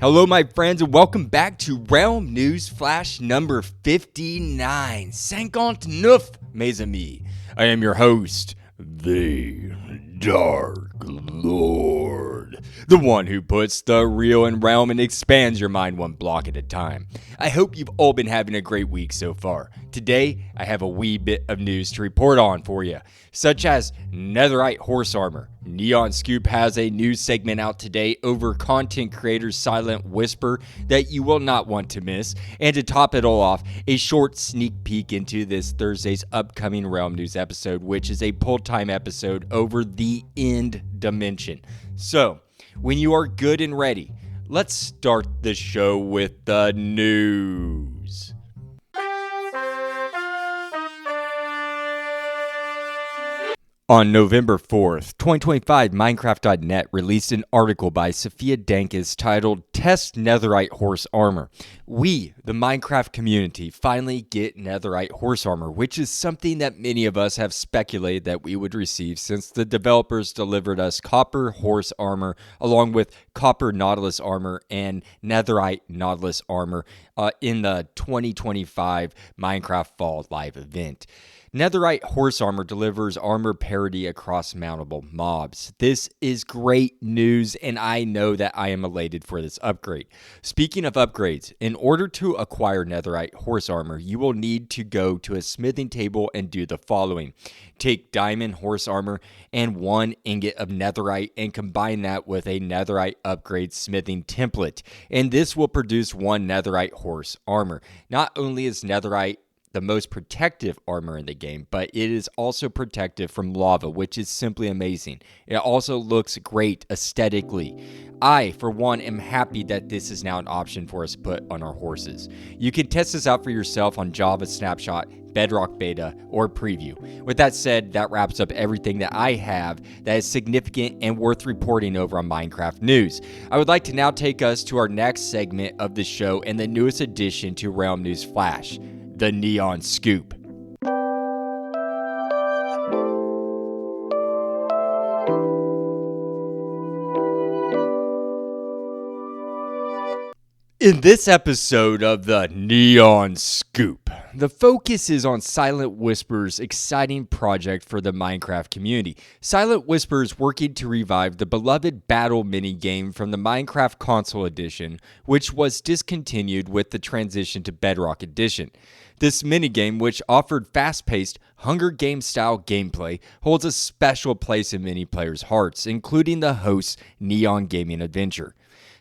Hello, my friends, and welcome back to Realm News Flash number 59. 59, mes amis. I am your host, the Dark Lord, the one who puts the real in Realm and expands your mind one block at a time. I hope you've all been having a great week so far. Today, I have a wee bit of news to report on for you, such as Netherite horse armor. Neon Scoop has a news segment out today over content creator Silent Whisper that you will not want to miss. And to top it all off, a short sneak peek into this Thursday's upcoming Realm News episode, which is a pull-time episode over the End Dimension. So, when you are good and ready, let's start the show with the news. On November 4th, 2025, Minecraft.net released an article by Sophia Dankis titled Test Netherite Horse Armor. We, the Minecraft community, finally get Netherite horse armor, which is something that many of us have speculated that we would receive since the developers delivered us copper horse armor along with copper Nautilus armor and Netherite Nautilus armor in the 2025 Minecraft Fall Live event. Netherite horse armor delivers armor parity across mountable mobs. This is great news, and I know that I am elated for this upgrade. Speaking of upgrades, in order to acquire Netherite horse armor, you will need to go to a smithing table and do the following. Take diamond horse armor and 1 ingot of Netherite and combine that with a Netherite upgrade smithing template, and this will produce 1 Netherite horse armor. Not only is Netherite the most protective armor in the game, but it is also protective from lava, which is simply amazing. It also looks great aesthetically. I, for one, am happy that this is now an option for us to put on our horses. You can test this out for yourself on Java Snapshot, Bedrock Beta, or Preview. With that said, that wraps up everything that I have that is significant and worth reporting over on Minecraft News. I would like to now take us to our next segment of the show and the newest addition to Realm News Flash, the Neon Scoop. In this episode of the Neon Scoop, the focus is on Silent Whisper's exciting project for the Minecraft community. Silent Whisper is working to revive the beloved battle minigame from the Minecraft Console Edition, which was discontinued with the transition to Bedrock Edition. This minigame, which offered fast-paced, Hunger Games-style gameplay, holds a special place in many players' hearts, including the host's Neon Gaming Adventure.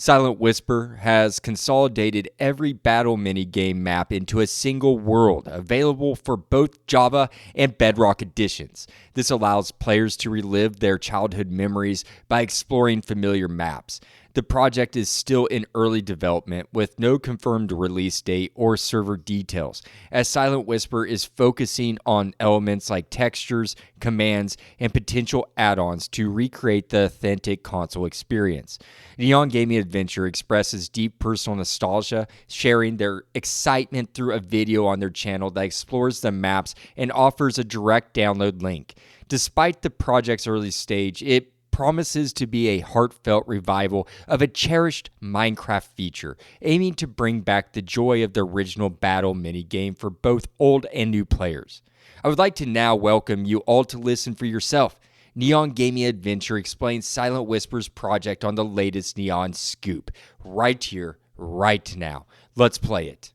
Silent Whisper has consolidated every battle minigame map into a single world, available for both Java and Bedrock editions. This allows players to relive their childhood memories by exploring familiar maps. The project is still in early development with no confirmed release date or server details, as Silent Whisper is focusing on elements like textures, commands, and potential add-ons to recreate the authentic console experience. Neon Gaming Adventure expresses deep personal nostalgia, sharing their excitement through a video on their channel that explores the maps and offers a direct download link. Despite the project's early stage, it promises to be a heartfelt revival of a cherished Minecraft feature, aiming to bring back the joy of the original battle minigame for both old and new players. I would like to now welcome you all to listen for yourself. Neon Gaming Adventure explains Silent Whisper's project on the latest Neon Scoop, right here, right now. Let's play it.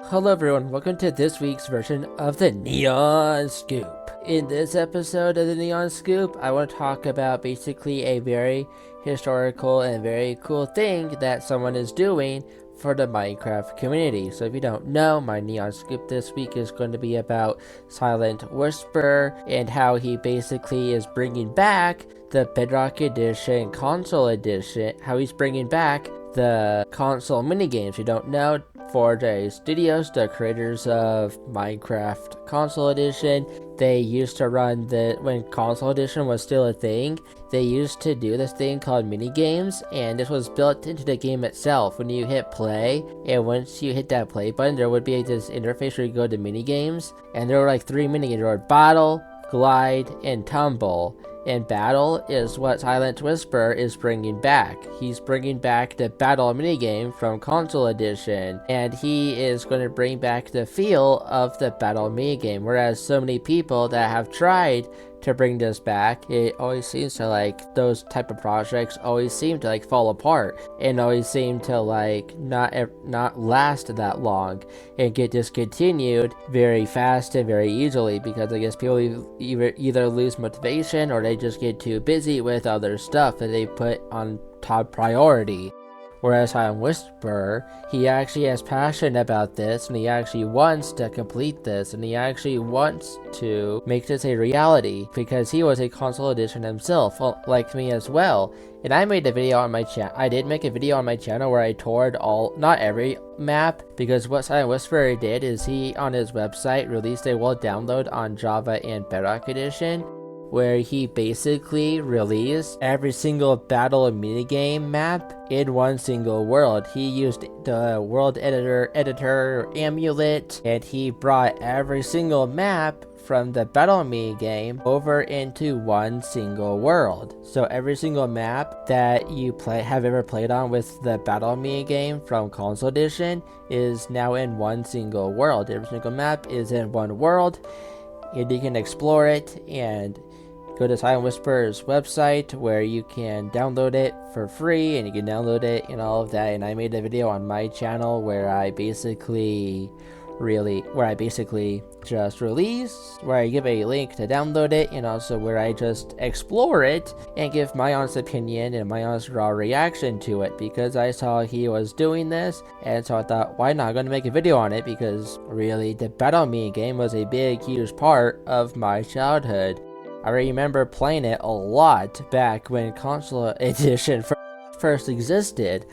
Hello everyone, welcome to this week's version of the Neon Scoop. In this episode of the Neon Scoop, I want to talk about basically a very historical and very cool thing that someone is doing for the Minecraft community. So if you don't know, my Neon Scoop this week is going to be about Silent Whisper and how he basically is bringing back the Bedrock Edition, Console Edition, how he's bringing back the console minigames. If you don't know, 4J Studios, the creators of Minecraft Console Edition, they used to run when Console Edition was still a thing. they used to do this thing called mini games, and this was built into the game itself. When you hit play, and once you hit that play button, there would be this interface where you go to mini games, and there were like 3 mini games. There were battle, glide, and tumble. And battle is what Silent Whisper is bringing back. He's bringing back the battle minigame from console edition, and he is going to bring back the feel of the battle minigame. Whereas so many people that have tried to bring this back, it always seems to like those type of projects always seem to like fall apart and always seem to like not last that long and get discontinued very fast and very easily, because I guess people either lose motivation or they just get too busy with other stuff that they put on top priority. Whereas Silent Whisper, he actually has passion about this, and he actually wants to complete this, and he actually wants to make this a reality, because he was a console edition himself, like me as well. And I made a video on my channel. I did make a video on my channel where I toured not every map, because what Silent Whisper did is he, on his website, released a world download on Java and Bedrock Edition, where he basically released every single battle minigame map in one single world. He used the world editor amulet, and he brought every single map from the battle minigame over into one single world. So every single map that you have ever played on with the battle minigame from console edition is now in one single world. Every single map is in one world, and you can explore it and go to Silent Whisper's website where you can download it for free, and you can download it and all of that. And I made a video on my channel where I basically just release, where I give a link to download it, and also where I just explore it and give my honest opinion and my honest raw reaction to it, because I saw he was doing this, and so I thought, why not? I'm gonna make a video on it, because really the battle me game was a big, huge part of my childhood. I remember playing it a lot back when console edition first existed.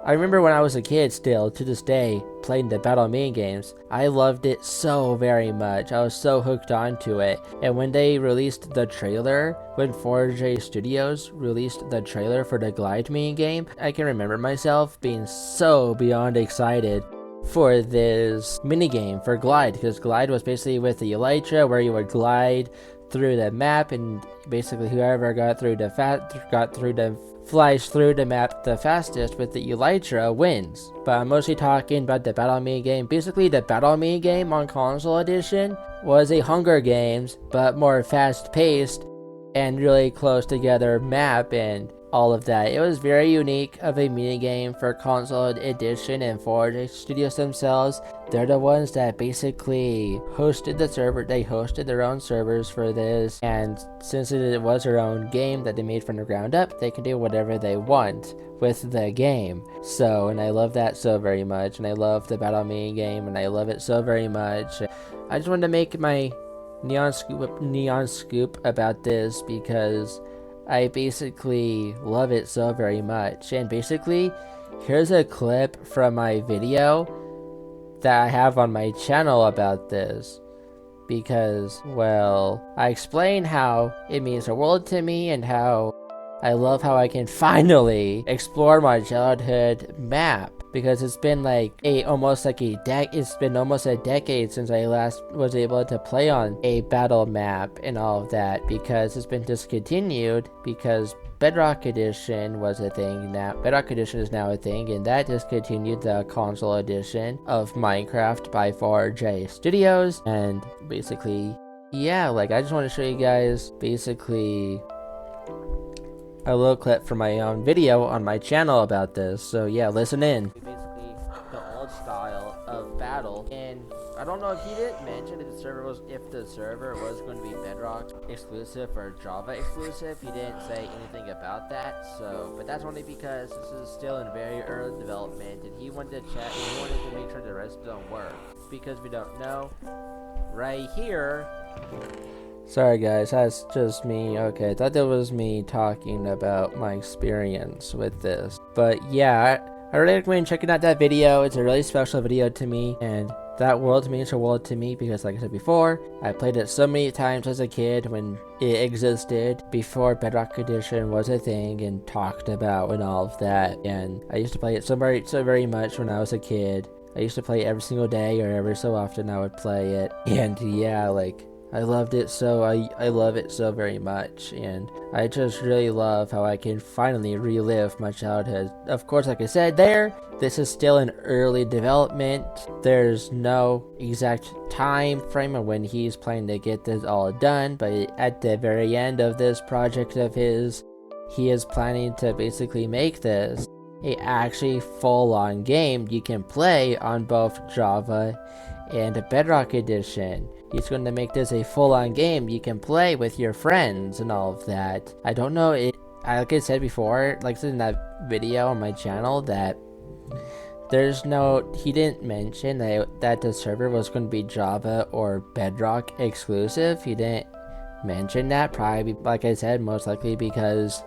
I remember when I was a kid, still to this day, playing the battle minigames. I loved it so very much. I was so hooked onto it. And when they released the trailer, when 4J Studios released the trailer for the Glide minigame, I can remember myself being so beyond excited for this minigame for Glide, because Glide was basically with the Elytra, where you would glide through the map, and basically whoever flies through the map the fastest with the Elytra wins. But I'm mostly talking about the battle minigame. Basically, the battle minigame on console edition was a Hunger Games, but more fast-paced and really close together map and all of that. It was very unique of a minigame for console edition, and 4J Studios themselves, they're the ones that basically hosted the server. They hosted their own servers for this, and since it was their own game that they made from the ground up, they can do whatever they want with the game. So, and I love that so very much, and I love the battle minigame, and I love it so very much. I just wanted to make my neon scoop about this, because I basically love it so very much. And basically, here's a clip from my video that I have on my channel about this, because, well, I explain how it means the world to me, and how I love how I can finally explore my childhood map, because it's been almost a decade since I last was able to play on a battle map and all of that, because it's been discontinued, because Bedrock Edition was a thing now. Bedrock Edition is now a thing, and that discontinued the console edition of Minecraft by 4J Studios. And basically, yeah, I just want to show you guys basically a little clip from my own video on my channel about this. So yeah, listen in. Basically, the old style of battle, and I don't know if he didn't mention if the server was going to be Bedrock exclusive or Java exclusive. He didn't say anything about that. So, but that's only because this is still in very early development, and he wanted to check. He wanted to make sure the rest don't work, because we don't know. Right here. Sorry guys, that's just me. Okay, I thought that was me talking about my experience with this. But yeah, I really recommend checking out that video. It's a really special video to me, and That world means the world to me because, like I said before, I played it so many times as a kid when it existed, before Bedrock Edition was a thing and talked about and all of that. And I used to play it so very much when I was a kid. I used to play it every single day, or every so often I would play it. And yeah, like, I loved it so, I love it so very much, and I just really love how I can finally relive my childhood. Of course, like I said this is still in early development. There's no exact time frame of when he's planning to get this all done, but at the very end of this project of his, he is planning to basically make this a actually full-on game you can play on both Java and a Bedrock Edition. He's going to make this a full-on game you can play with your friends and all of that. I don't know, like I said before, like in that video on my channel, that he didn't mention that the server was going to be Java or Bedrock exclusive. He didn't mention that, probably, like I said, most likely because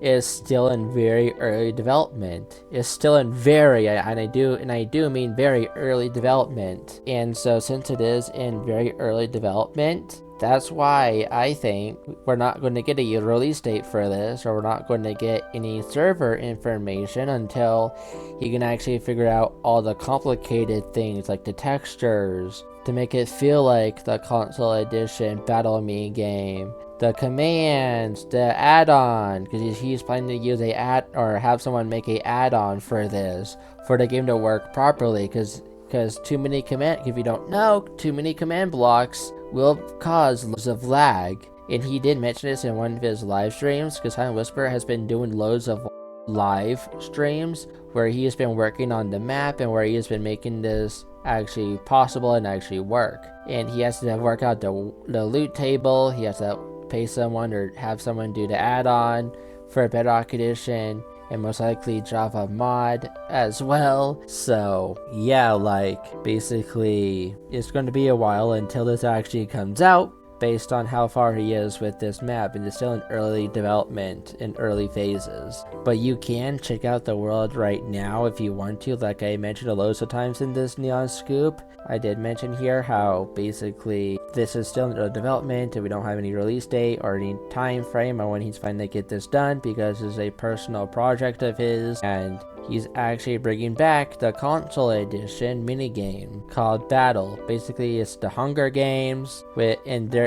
is still in very early development. It's still in I do mean very early development. And so since it is in very early development, that's why I think we're not going to get a release date for this, or we're not going to get any server information until you can actually figure out all the complicated things like the textures to make it feel like the console edition Battle Me game, the commands, the add-on, because he's planning to use have someone make a add-on for this, for the game to work properly, because if you don't know, too many command blocks will cause loads of lag. And he did mention this in one of his live streams, because Silent Whisper has been doing loads of live streams where he has been working on the map and where he has been making this actually possible and actually work. And he has to work out the loot table, he has to pay someone or have someone do the add-on for a Bedrock Edition, and most likely Java mod as well. So yeah, like, basically it's going to be a while until this actually comes out, based on how far he is with this map, and it's still in early development, in early phases. But you can check out the world right now if you want to, like I mentioned loads of times in this Neon Scoop. I did mention here how basically this is still in early development and we don't have any release date or any time frame on when he's finally get this done, because it's a personal project of his, and he's actually bringing back the console edition minigame called Battle. Basically, it's the Hunger Games Silent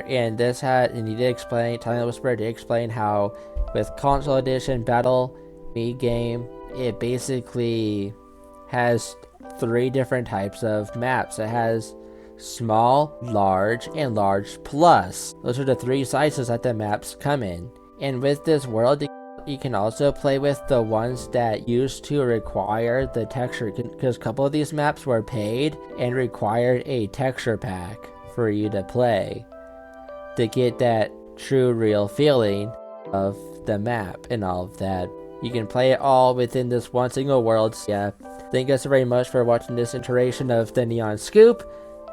Whisper did explain how with console edition Battle minigame, it basically has 3 different types of maps. It has small, large, and large plus. Those are the 3 sizes that the maps come in. And with this world, you can also play with the ones that used to require the texture, because a couple of these maps were paid and required a texture pack for you to play to get that true real feeling of the map and all of that. You can play it all within this one single world. Yeah, thank you guys so very much for watching this iteration of the Neon Scoop.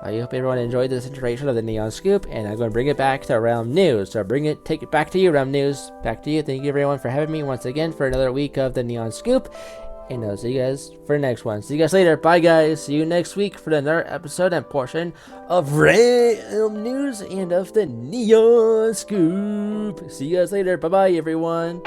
I hope everyone enjoyed this iteration of the Neon Scoop, and I'm going to bring it back to Realm News. So take it back to you, Realm News. Back to you. Thank you everyone for having me once again for another week of the Neon Scoop. And I'll see you guys for the next one. See you guys later. Bye guys. See you next week for another episode and portion of Realm News and of the Neon Scoop. See you guys later. Bye bye everyone.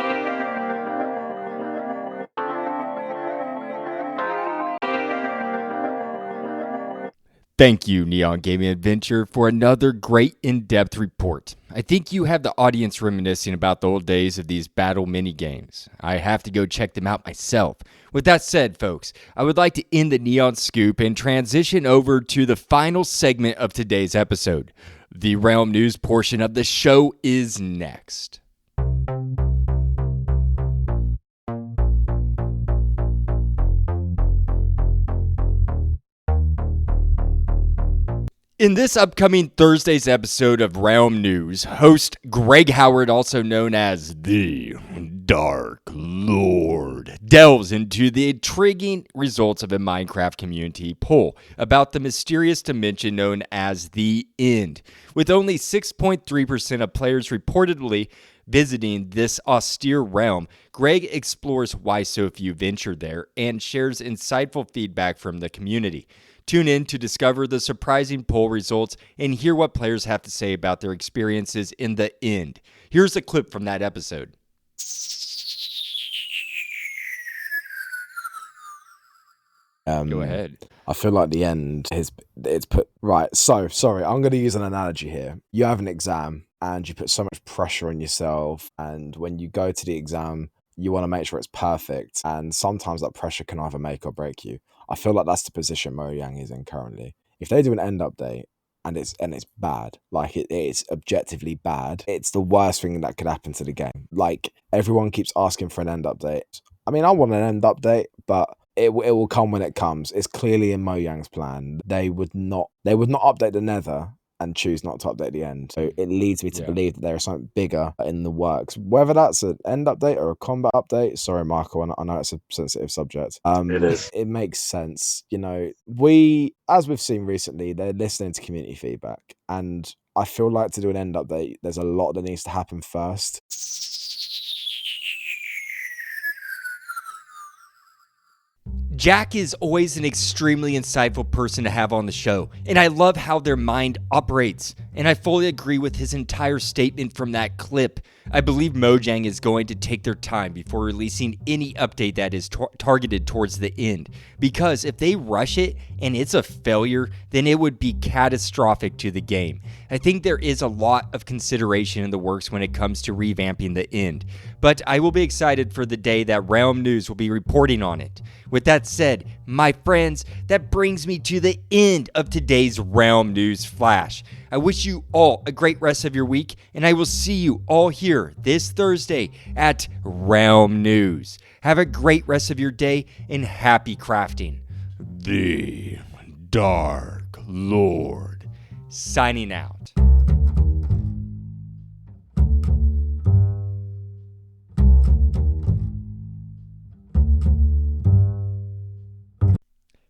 Thank you, Neon Gaming Adventure, for another great in-depth report. I think you have the audience reminiscing about the old days of these battle mini-games. I have to go check them out myself. With that said, folks, I would like to end the Neon Scoop and transition over to the final segment of today's episode. The Realm News portion of the show is next. In this upcoming Thursday's episode of Realm News, host Greg Howard, also known as the Dark Lord, delves into the intriguing results of a Minecraft community poll about the mysterious dimension known as the End. With only 6.3% of players reportedly visiting this austere realm, Greg explores why so few venture there and shares insightful feedback from the community. Tune in to discover the surprising poll results and hear what players have to say about their experiences in the end. Here's a clip from that episode. Go ahead. I feel like the end it's put right. So sorry, I'm going to use an analogy here. You have an exam and you put so much pressure on yourself, and when you go to the exam, you want to make sure it's perfect, and sometimes that pressure can either make or break you. I feel like that's the position Mojang is in currently. If they do an end update and it's bad, like it's objectively bad, it's the worst thing that could happen to the game. Like, everyone keeps asking for an end update. I mean, I want an end update, but it will come when it comes. It's clearly in Mojang's plan. They would not update the Nether and choose not to update the end. So it leads me to believe that there is something bigger in the works. Whether that's an end update or a combat update. Sorry, Marco, I know it's a sensitive subject. It is. It makes sense. You know, as we've seen recently, they're listening to community feedback. And I feel like to do an end update, there's a lot that needs to happen first. Jack is always an extremely insightful person to have on the show, and I love how their mind operates, and I fully agree with his entire statement from that clip. I believe Mojang is going to take their time before releasing any update that is targeted towards the end, because if they rush it and it's a failure, then it would be catastrophic to the game. I think there is a lot of consideration in the works when it comes to revamping the end, but I will be excited for the day that Realm News will be reporting on it. With that said, my friends, that brings me to the end of today's Realm News Flash. I wish you all a great rest of your week, and I will see you all here this Thursday at Realm News. Have a great rest of your day, and happy crafting. The Dark Lord, signing out.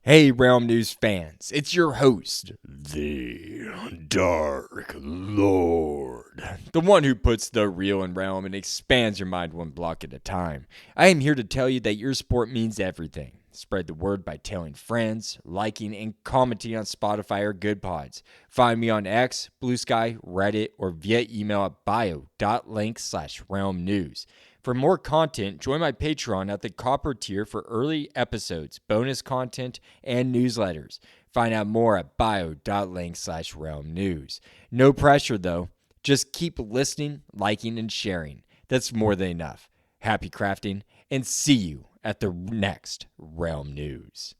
Hey, Realm News fans, it's your host, the Dark Lord, the one who puts the real in Realm and expands your mind one block at a time. I am here to tell you that your support means everything. Spread the word by telling friends, liking, and commenting on Spotify or Good Pods. Find me on X, Blue Sky, Reddit, or via email at bio.link/Realm News. For more content, join my Patreon at the Copper tier for early episodes, bonus content, and newsletters. Find out more at bio.link/Realm News. No pressure though. Just keep listening, liking, and sharing. That's more than enough. Happy crafting, and see you at the next Realm News.